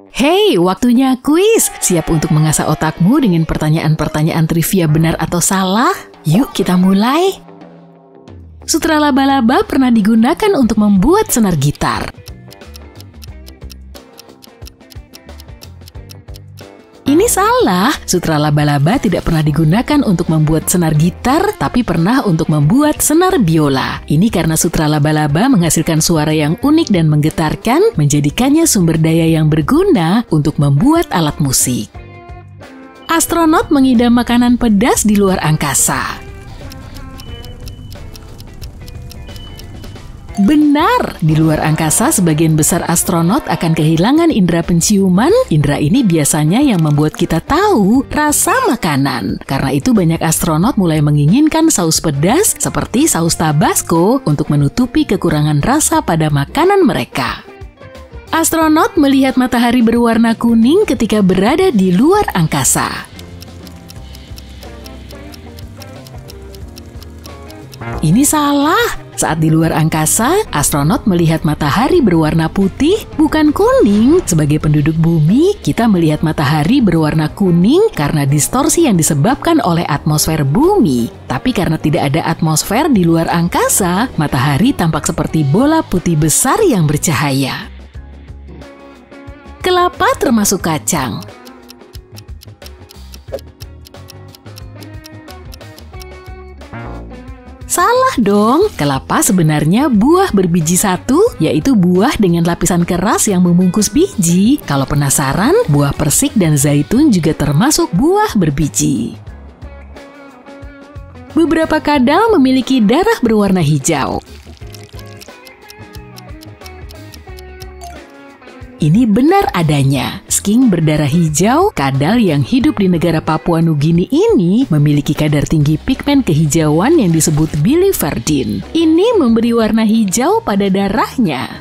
Hey, waktunya kuis. Siap untuk mengasah otakmu dengan pertanyaan-pertanyaan trivia benar atau salah? Yuk kita mulai. Sutra laba-laba pernah digunakan untuk membuat senar gitar. Ini salah, sutra laba-laba tidak pernah digunakan untuk membuat senar gitar, tapi pernah untuk membuat senar biola. Ini karena sutra laba-laba menghasilkan suara yang unik dan menggetarkan, menjadikannya sumber daya yang berguna untuk membuat alat musik. Astronot mengidam makanan pedas di luar angkasa. Benar, di luar angkasa sebagian besar astronot akan kehilangan indera penciuman. Indera ini biasanya yang membuat kita tahu rasa makanan. Karena itu banyak astronot mulai menginginkan saus pedas seperti saus Tabasco untuk menutupi kekurangan rasa pada makanan mereka. Astronot melihat matahari berwarna kuning ketika berada di luar angkasa. Ini salah. Saat di luar angkasa, astronot melihat matahari berwarna putih, bukan kuning. Sebagai penduduk bumi, kita melihat matahari berwarna kuning karena distorsi yang disebabkan oleh atmosfer bumi. Tapi karena tidak ada atmosfer di luar angkasa, matahari tampak seperti bola putih besar yang bercahaya. Kelapa termasuk kacang. Salah dong, kelapa sebenarnya buah berbiji satu, yaitu buah dengan lapisan keras yang membungkus biji. Kalau penasaran, buah persik dan zaitun juga termasuk buah berbiji. Beberapa kadal memiliki darah berwarna hijau. Ini benar adanya. Skink berdarah hijau, kadal yang hidup di negara Papua Nugini ini memiliki kadar tinggi pigmen kehijauan yang disebut biliverdin. Ini memberi warna hijau pada darahnya.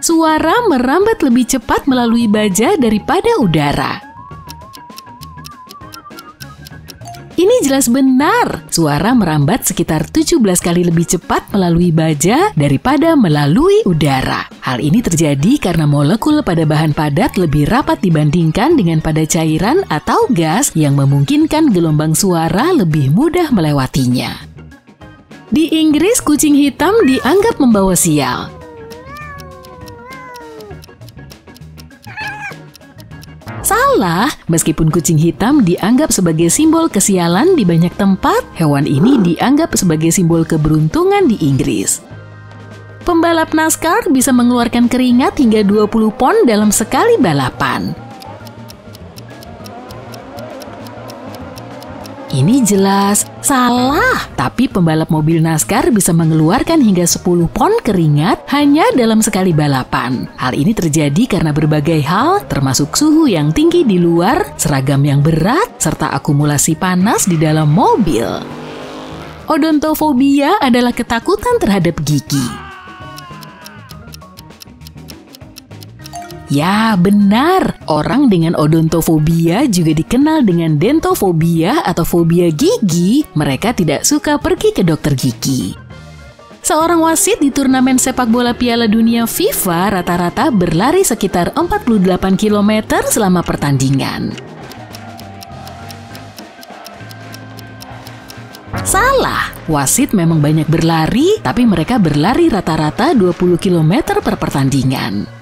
Suara merambat lebih cepat melalui baja daripada udara. Ini jelas benar. Suara merambat sekitar 17 kali lebih cepat melalui baja daripada melalui udara. Hal ini terjadi karena molekul pada bahan padat lebih rapat dibandingkan dengan pada cairan atau gas yang memungkinkan gelombang suara lebih mudah melewatinya. Di Inggris, kucing hitam dianggap membawa sial. Salah, meskipun kucing hitam dianggap sebagai simbol kesialan di banyak tempat, hewan ini dianggap sebagai simbol keberuntungan di Inggris. Pembalap NASCAR bisa mengeluarkan keringat hingga 20 pon dalam sekali balapan. Ini jelas salah, tapi pembalap mobil NASCAR bisa mengeluarkan hingga 10 pon keringat hanya dalam sekali balapan. Hal ini terjadi karena berbagai hal, termasuk suhu yang tinggi di luar, seragam yang berat, serta akumulasi panas di dalam mobil. Odontofobia adalah ketakutan terhadap gigi. Ya, benar. Orang dengan odontofobia juga dikenal dengan dentofobia atau fobia gigi. Mereka tidak suka pergi ke dokter gigi. Seorang wasit di turnamen sepak bola Piala Dunia FIFA rata-rata berlari sekitar 48 km selama pertandingan. Salah, wasit memang banyak berlari, tapi mereka berlari rata-rata 20 km per pertandingan.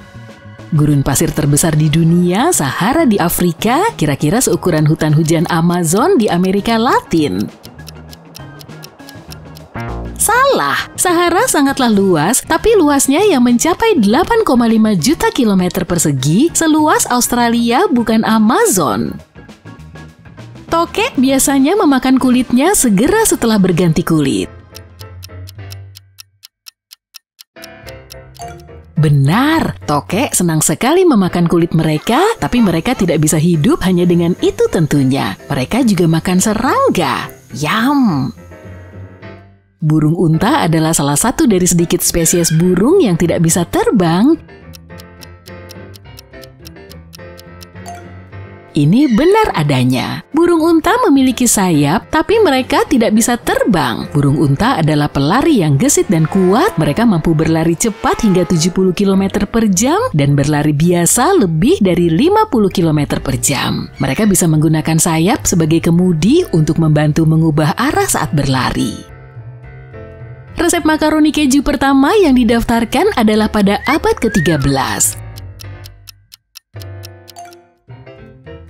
Gurun pasir terbesar di dunia, Sahara di Afrika, kira-kira seukuran hutan hujan Amazon di Amerika Latin. Salah, Sahara sangatlah luas, tapi luasnya yang mencapai 8,5 juta kilometer persegi, seluas Australia bukan Amazon. Tokek biasanya memakan kulitnya segera setelah berganti kulit. Benar, tokek senang sekali memakan kulit mereka, tapi mereka tidak bisa hidup hanya dengan itu tentunya. Mereka juga makan serangga. Yum! Burung unta adalah salah satu dari sedikit spesies burung yang tidak bisa terbang. Ini benar adanya. Burung unta memiliki sayap, tapi mereka tidak bisa terbang. Burung unta adalah pelari yang gesit dan kuat. Mereka mampu berlari cepat hingga 70 km per jam dan berlari biasa lebih dari 50 km per jam. Mereka bisa menggunakan sayap sebagai kemudi untuk membantu mengubah arah saat berlari. Resep makaroni keju pertama yang didaftarkan adalah pada abad ke-13.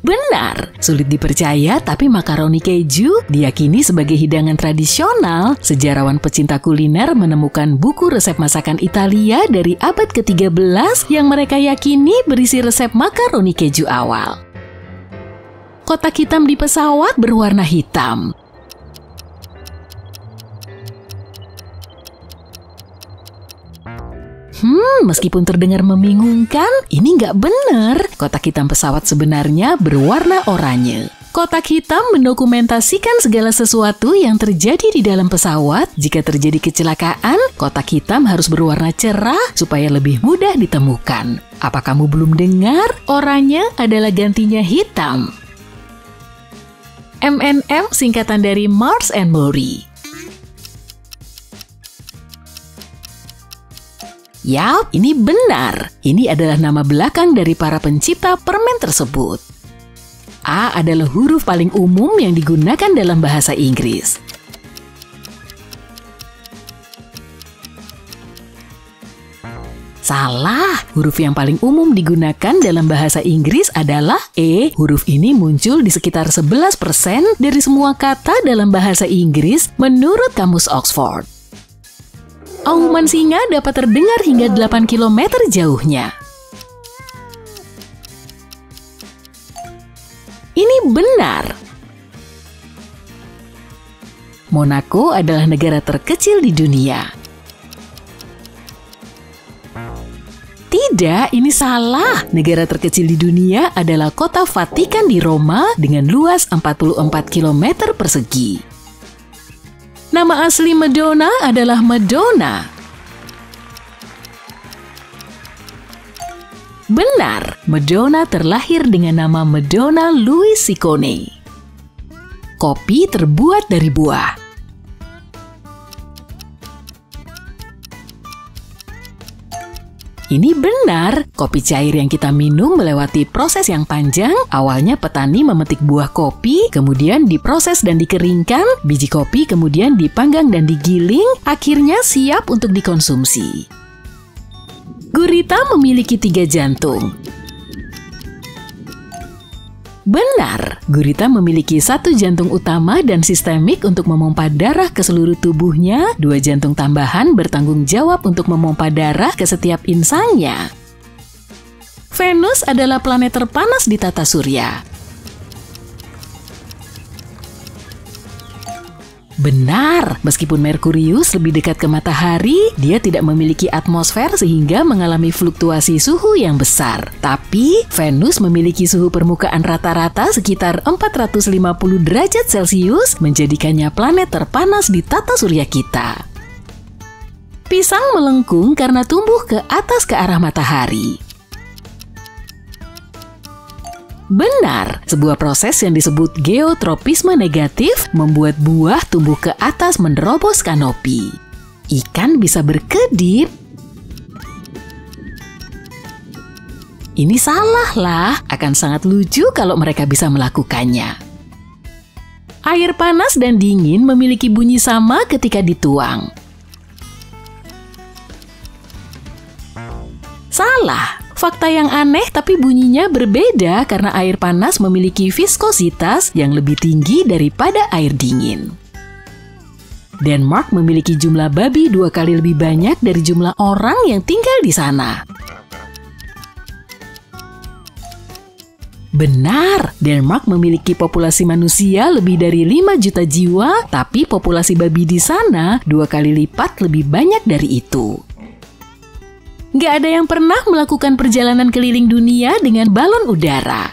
Benar, sulit dipercaya tapi makaroni keju diyakini sebagai hidangan tradisional. Sejarawan pecinta kuliner menemukan buku resep masakan Italia dari abad ke-13 yang mereka yakini berisi resep makaroni keju awal. Kotak hitam di pesawat berwarna hitam. Meskipun terdengar membingungkan, ini nggak benar. Kotak hitam pesawat sebenarnya berwarna oranye. Kotak hitam mendokumentasikan segala sesuatu yang terjadi di dalam pesawat. Jika terjadi kecelakaan, kotak hitam harus berwarna cerah supaya lebih mudah ditemukan. Apa kamu belum dengar? Oranye adalah gantinya hitam. MNM singkatan dari Mars and Murray. Yap, ini benar. Ini adalah nama belakang dari para pencipta permen tersebut. A adalah huruf paling umum yang digunakan dalam bahasa Inggris. Salah, huruf yang paling umum digunakan dalam bahasa Inggris adalah E. Huruf ini muncul di sekitar 11% dari semua kata dalam bahasa Inggris menurut Kamus Oxford. Auman singa dapat terdengar hingga 8 km jauhnya. Ini benar. Monaco adalah negara terkecil di dunia. Tidak, ini salah. Negara terkecil di dunia adalah kota Vatikan di Roma dengan luas 44 km persegi. Nama asli Madonna adalah Madonna. Benar, Madonna terlahir dengan nama Madonna Louis Ciccone. Kopi terbuat dari buah. Ini benar, kopi cair yang kita minum melewati proses yang panjang. Awalnya petani memetik buah kopi, kemudian diproses dan dikeringkan. Biji kopi kemudian dipanggang dan digiling, akhirnya siap untuk dikonsumsi. Gurita memiliki 3 jantung. Benar, gurita memiliki 1 jantung utama dan sistemik untuk memompa darah ke seluruh tubuhnya. 2 jantung tambahan bertanggung jawab untuk memompa darah ke setiap insangnya. Venus adalah planet terpanas di tata surya. Benar, meskipun Merkurius lebih dekat ke matahari, dia tidak memiliki atmosfer sehingga mengalami fluktuasi suhu yang besar. Tapi, Venus memiliki suhu permukaan rata-rata sekitar 450 derajat Celcius, menjadikannya planet terpanas di tata surya kita. Pisang melengkung karena tumbuh ke atas ke arah matahari. Benar, sebuah proses yang disebut geotropisme negatif membuat buah tumbuh ke atas menerobos kanopi. Ikan bisa berkedip. Ini salah lah, akan sangat lucu kalau mereka bisa melakukannya. Air panas dan dingin memiliki bunyi sama ketika dituang. Salah. Fakta yang aneh tapi bunyinya berbeda karena air panas memiliki viskositas yang lebih tinggi daripada air dingin. Denmark memiliki jumlah babi 2 kali lebih banyak dari jumlah orang yang tinggal di sana. Benar, Denmark memiliki populasi manusia lebih dari 5 juta jiwa, tapi populasi babi di sana 2 kali lipat lebih banyak dari itu. Nggak ada yang pernah melakukan perjalanan keliling dunia dengan balon udara.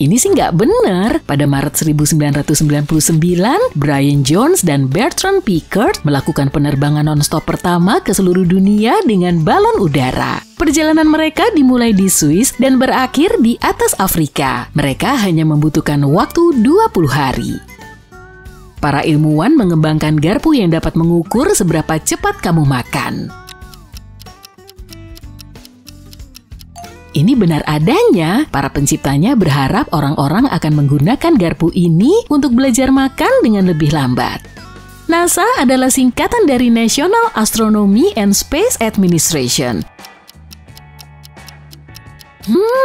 Ini sih nggak benar. Pada Maret 1999, Brian Jones dan Bertrand Piccard melakukan penerbangan non-stop pertama ke seluruh dunia dengan balon udara. Perjalanan mereka dimulai di Swiss dan berakhir di atas Afrika. Mereka hanya membutuhkan waktu 20 hari. Para ilmuwan mengembangkan garpu yang dapat mengukur seberapa cepat kamu makan. Ini benar adanya, para penciptanya berharap orang-orang akan menggunakan garpu ini untuk belajar makan dengan lebih lambat. NASA adalah singkatan dari National Astronomy and Space Administration.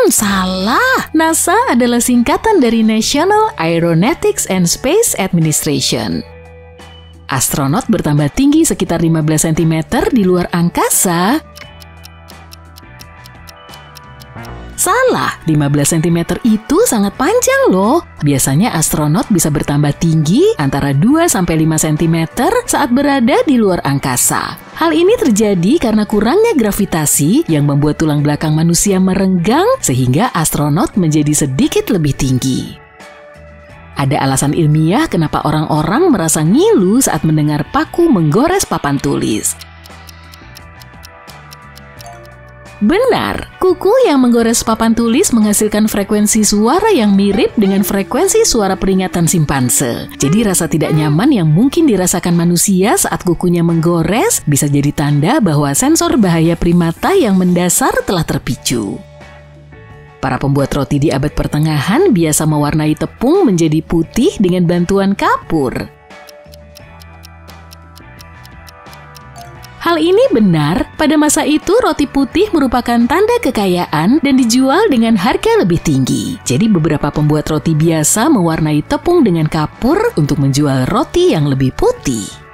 Salah. NASA adalah singkatan dari National Aeronautics and Space Administration. Astronot bertambah tinggi sekitar 15 cm di luar angkasa. Salah, 15 cm itu sangat panjang loh. Biasanya astronot bisa bertambah tinggi antara 2-5 cm saat berada di luar angkasa. Hal ini terjadi karena kurangnya gravitasi yang membuat tulang belakang manusia merenggang sehingga astronot menjadi sedikit lebih tinggi. Ada alasan ilmiah kenapa orang-orang merasa ngilu saat mendengar paku menggores papan tulis. Benar, kuku yang menggores papan tulis menghasilkan frekuensi suara yang mirip dengan frekuensi suara peringatan simpanse. Jadi rasa tidak nyaman yang mungkin dirasakan manusia saat kukunya menggores bisa jadi tanda bahwa sensor bahaya primata yang mendasar telah terpicu. Para pembuat roti di abad pertengahan biasa mewarnai tepung menjadi putih dengan bantuan kapur. Hal ini benar, pada masa itu roti putih merupakan tanda kekayaan dan dijual dengan harga lebih tinggi. Jadi beberapa pembuat roti biasa mewarnai tepung dengan kapur untuk menjual roti yang lebih putih.